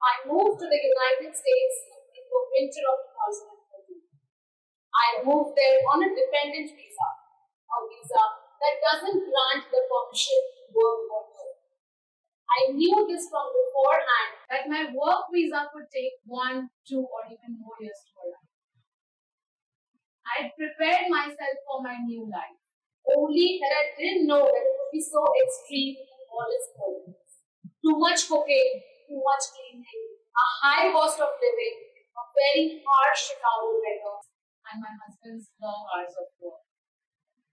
I moved to the United States in the winter of 2013. I moved there on a dependent visa, a visa that doesn't grant the permission to work or live. I knew this from beforehand that my work visa could take 1, 2, or even more years to arrive. I had prepared myself for my new life, only that I didn't know that it would be so extreme in all its qualities. Too much cocaine, too much cleaning, a high cost of living, a very harsh Chicago weather, and my husband's long hours of work.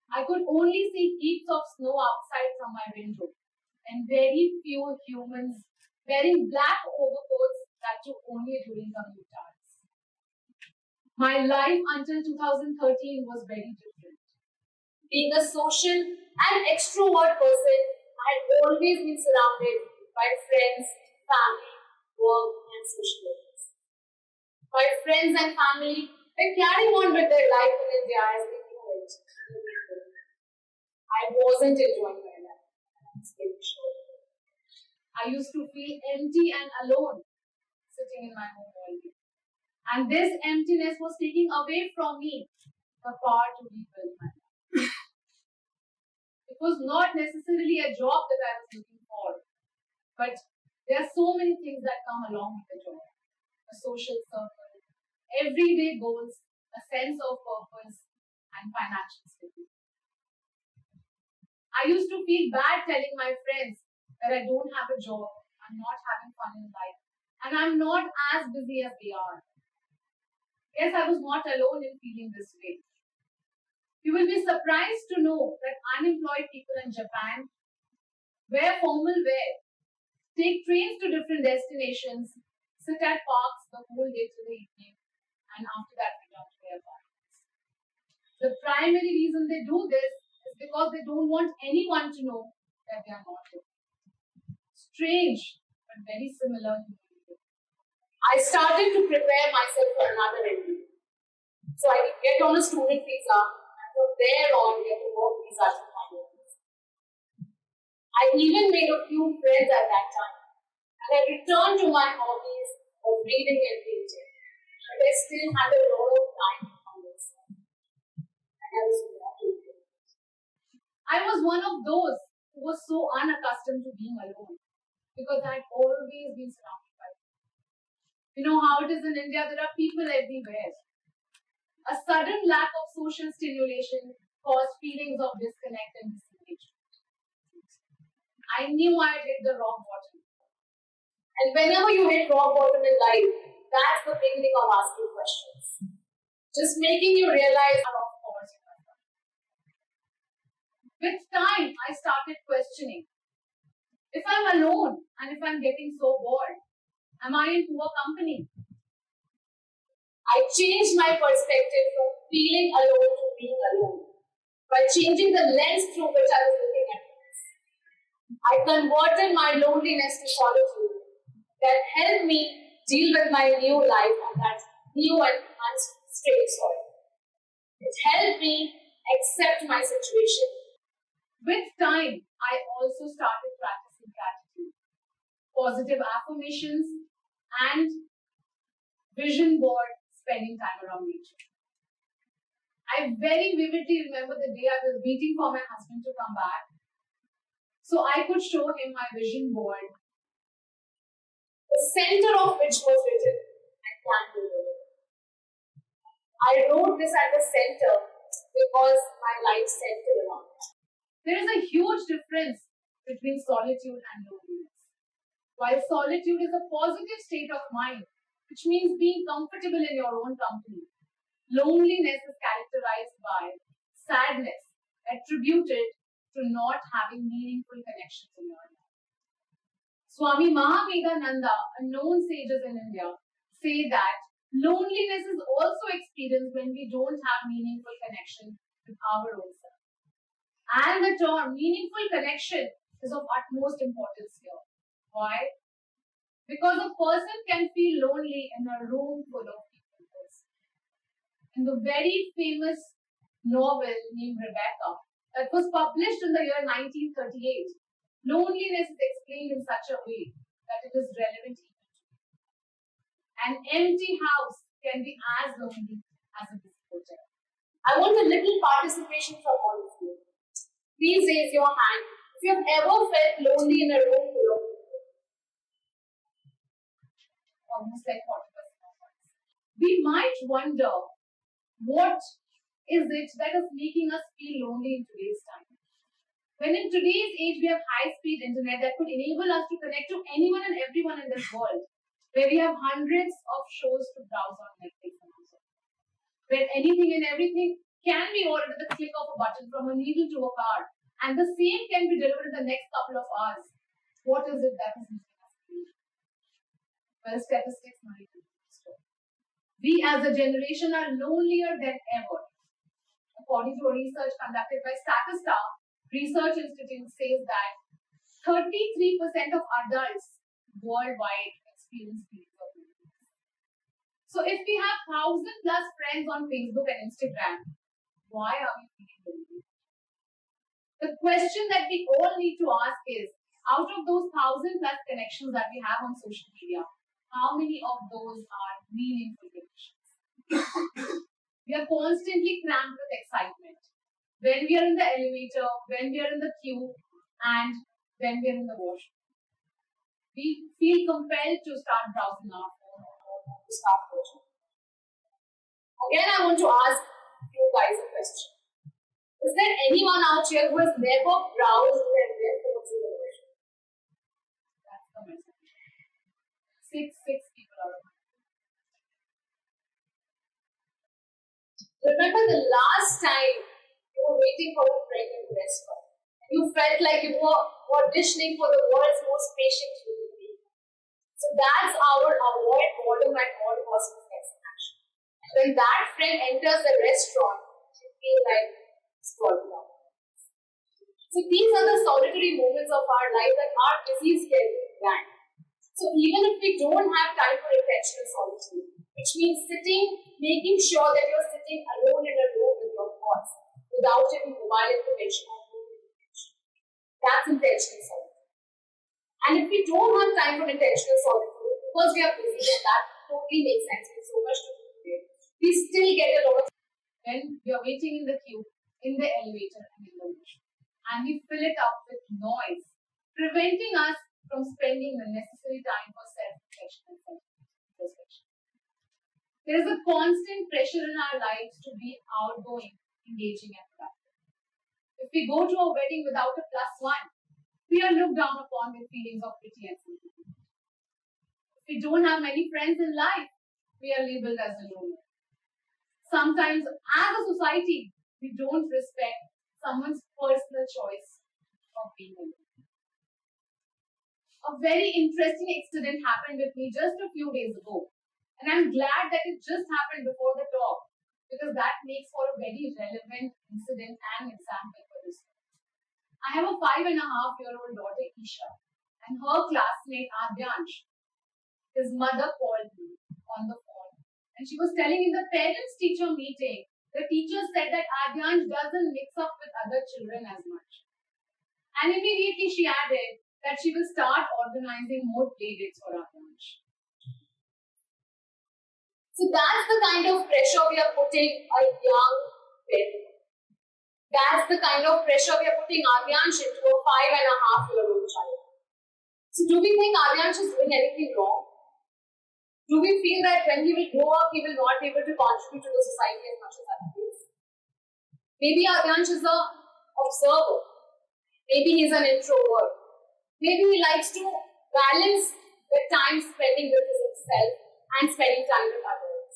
I could only see heaps of snow outside from my window, and very few humans wearing black overcoats that too only during commute hours. My life until 2013 was very different. Being a social and extrovert person, I had always been surrounded by friends, family, work, and social events. My friends and family were carrying on with their life in India as they knew it. I wasn't enjoying my life. I used to feel empty and alone sitting in my home all day. And this emptiness was taking away from me the power to rebuild my life. It was not necessarily a job that I was looking for, but there are so many things that come along with a job. A social circle, everyday goals, a sense of purpose, and financial stability. I used to feel bad telling my friends that I don't have a job, I'm not having fun in life, and I'm not as busy as they are. Yes, I was not alone in feeling this way. You will be surprised to know that unemployed people in Japan wear formal wear, take trains to different destinations, sit at parks the whole day till the evening, and after that return to their apartments. The primary reason they do this is because they don't want anyone to know that they are not working. Strange, but very similar. I started to prepare myself for another MBA. So I could get on a student visa and from there on get a work visa to my office. I even made a few friends at that time and I returned to my hobbies of reading and painting. But I still had a lot of time on myself. And I was not doing it. I was one of those who was so unaccustomed to being alone because I had always been surrounded by people. You know how it is in India, there are people everywhere. A sudden lack of social stimulation caused feelings of disconnect and disengagement. I knew I had hit the rock bottom. And whenever you hit rock bottom in life, that's the beginning of asking questions. Just making you realize how of course you are. With time, I started questioning. If I'm alone and if I'm getting so bored, am I in poor company? I changed my perspective from feeling alone to being alone by changing the lens through which I was looking at things. I converted my loneliness to solitude that helped me deal with my new life on that new and unstable soil. It helped me accept my situation. With time, I also started practicing gratitude, positive affirmations, and vision board, spending time around nature. I very vividly remember the day I was waiting for my husband to come back so I could show him my vision board, the center of which was written, I plan to live. I wrote this at the center because my life centered around it. There is a huge difference between solitude and loneliness. While solitude is a positive state of mind, which means being comfortable in your own company, loneliness is characterized by sadness attributed to not having meaningful connections in your life. Swami Mahavedananda, a known sages in India, say that loneliness is also experienced when we don't have meaningful connection with our own self. And the term meaningful connection is of utmost importance here. Why? Because a person can feel lonely in a room full of people. In the very famous novel named Rebecca, that was published in the year 1938, loneliness is explained in such a way that it is relevant even today. An empty house can be as lonely as a busy hotel. I want a little participation from all of you. Please raise your hand if you have ever felt lonely in a room full of people. Almost like 40% of us. We might wonder, what is it that is making us feel lonely in today's time? When in today's age we have high-speed internet that could enable us to connect to anyone and everyone in this world, where we have hundreds of shows to browse on Netflix and Amazon, where anything and everything can be ordered at the click of a button, from a needle to a card, and the same can be delivered in the next couple of hours. What is it that is making us feel? Well, statistics might be true. We as a generation are lonelier than ever. According to a research conducted by Statista Research Institute, says that 33% of adults worldwide experience feelings of loneliness. So if we have 1,000+ friends on Facebook and Instagram, why are we feeling lonely? The question that we all need to ask is, out of those 1,000+ connections that we have on social media, how many of those are meaningful connections? We are constantly crammed with excitement. When we are in the elevator, when we are in the queue, and when we are in the washroom. We feel compelled to start browsing our phone or to start watching. Again, I want to ask you guys a question. Is there anyone out here who has never browsed their phones in the washroom? That's the message. Six people out of 100. Remember the last time you were waiting for a friend in the restaurant. You felt like you were auditioning for the world's most patient human being. So that's our avoid boredom at all costs action. When that friend enters the restaurant, you feel like it's falling down. So these are the solitary moments of our life that our busy schedule planned. So even if we don't have time for intentional solitude, which means making sure that you're sitting alone in a room with your thoughts, without any mobile information or notification. That's intentional solitude. And if we don't have time for intentional solitude, because we are busy, and that totally makes sense, with so much to do today, we still get a lot of when we are waiting in the queue, in the elevator, and in the washroom. And we fill it up with noise, preventing us from spending the necessary time for self-reflection and self-introspection. There is a constant pressure in our lives to be outgoing, engaging, and productive. If we go to a wedding without a +1, we are looked down upon with feelings of pity and sympathy. If we don't have many friends in life, we are labeled as a loner. Sometimes, as a society, we don't respect someone's personal choice of being alone. A very interesting incident happened with me just a few days ago. And I'm glad that it just happened before the talk, because that makes for a very relevant incident and example for this. I have a 5.5-year-old daughter, Isha, and her classmate, Adyansh. His mother called me on the phone, and she was telling in the parents-teacher meeting, the teacher said that Adyansh doesn't mix up with other children as much. And immediately she added that she will start organizing more playdates for Adyansh. So that's the kind of pressure we are putting a young parent. That's the kind of pressure we are putting Adyansh into, a 5.5-year-old child. So do we think Adyansh is doing anything wrong? Do we feel that when he will grow up, he will not be able to contribute to the society as much as other is? Maybe Adyansh is an observer. Maybe he's an introvert. Maybe he likes to balance the time spending with himself and spending time with others.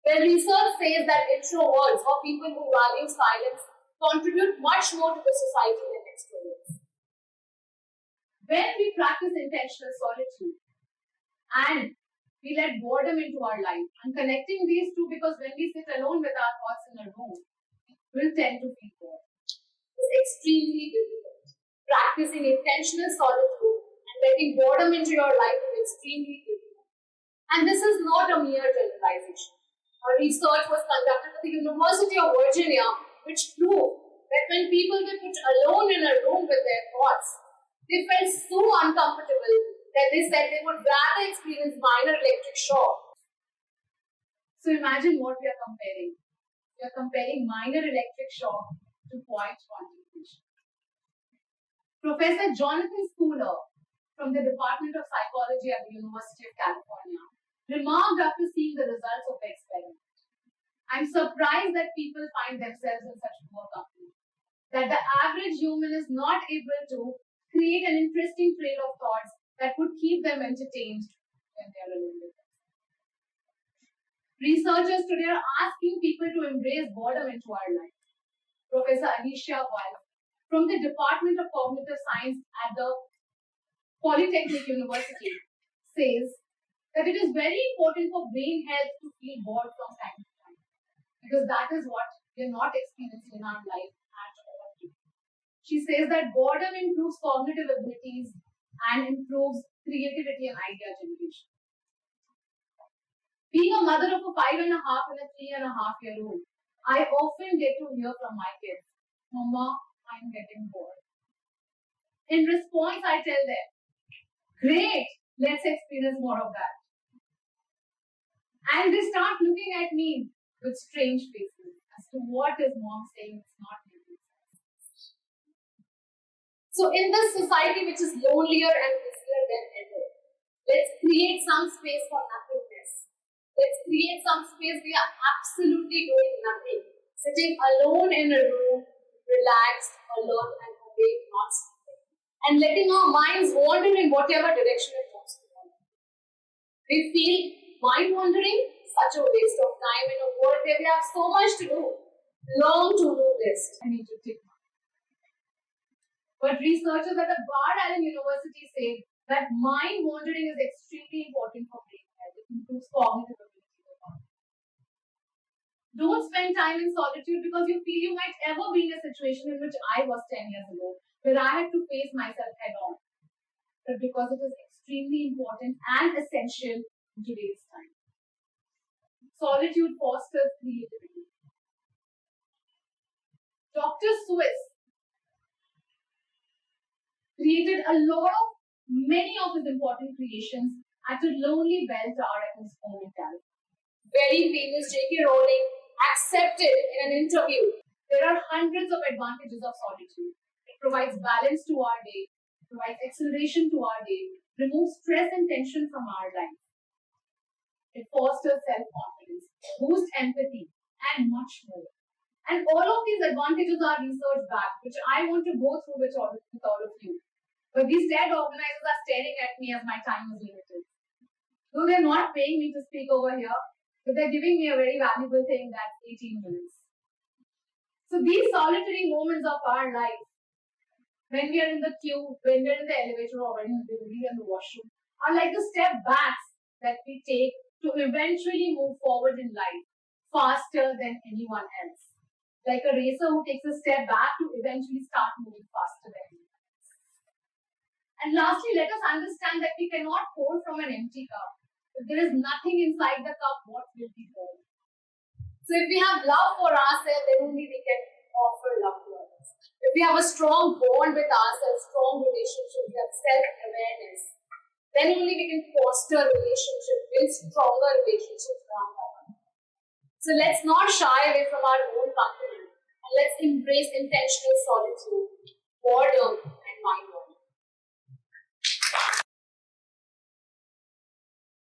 The research says that introverts, or people who value silence, contribute much more to the society than extroverts. When we practice intentional solitude and we let boredom into our life, and connecting these two, because when we sit alone with our thoughts in a room, we'll tend to feel bored. It's extremely difficult. Practicing intentional solitude and letting boredom into your life is extremely difficult. And this is not a mere generalization. A research was conducted at the University of Virginia, which proved that when people were put alone in a room with their thoughts, they felt so uncomfortable Then they said they would rather experience minor electric shock. So imagine what we are comparing. We are comparing minor electric shock to point quantification. Professor Jonathan Schooler from the Department of Psychology at the University of California remarked after seeing the results of the experiment, "I'm surprised that people find themselves in such poor company, that the average human is not able to create an interesting trail of thoughts that would keep them entertained when they are alone with them." Researchers today are asking people to embrace boredom into our life. Professor Alicia Weil from the Department of Cognitive Science at the Polytechnic University says that it is very important for brain health to feel bored from time to time, because that is what we are not experiencing in our life at all. She says that boredom improves cognitive abilities and improves creativity and idea generation. Being a mother of a 5.5 and a 3.5-year-old, I often get to hear from my kids, "Mama, I'm getting bored." In response, I tell them, "Great, let's experience more of that." And they start looking at me with strange faces as to what is mom saying is not making sense. So in this society which is lonelier and busier than ever, let's create some space for nothingness. Let's create some space we are absolutely doing nothing, sitting alone in a room, relaxed, alert and awake, not sleeping, and letting our minds wander in whatever direction it wants to go. We feel mind wandering, such a waste of time in a world where we have so much to do. Long to-do list. I need to tick mark. But researchers at the Bard Allen University say that mind wandering is extremely important for brain health. It improves cognitive ability. Don't spend time in solitude because you feel you might ever be in a situation in which I was 10 years ago, where I had to face myself head on, but because it is extremely important and essential in today's time. Solitude fosters creativity. Dr. Swiss created many of his important creations at a lonely bell tower at his home in California. Very famous J.K. Rowling accepted in an interview. There are hundreds of advantages of solitude. It provides balance to our day, provides acceleration to our day, removes stress and tension from our life. It fosters self-confidence, boosts empathy, and much more. And all of these advantages are research-backed, which I want to go through with all of you. But these TED organizers are staring at me as my time is limited. Though they're not paying me to speak over here, but they're giving me a very valuable thing, that's 18 minutes. So these solitary moments of our life, when we are in the queue, when we're in the elevator, or when we're in the washroom, are like the step backs that we take to eventually move forward in life faster than anyone else. Like a racer who takes a step back to eventually start moving faster than anyone else. And lastly, let us understand that we cannot pour from an empty cup. If there is nothing inside the cup, what will be poured? So if we have love for ourselves, then only we can offer love to others. If we have a strong bond with ourselves, strong relationship, we have self-awareness, then only we can foster relationships, build stronger relationships around our life. So let's not shy away from our own company, and let's embrace intentional solitude, boredom, and mind work.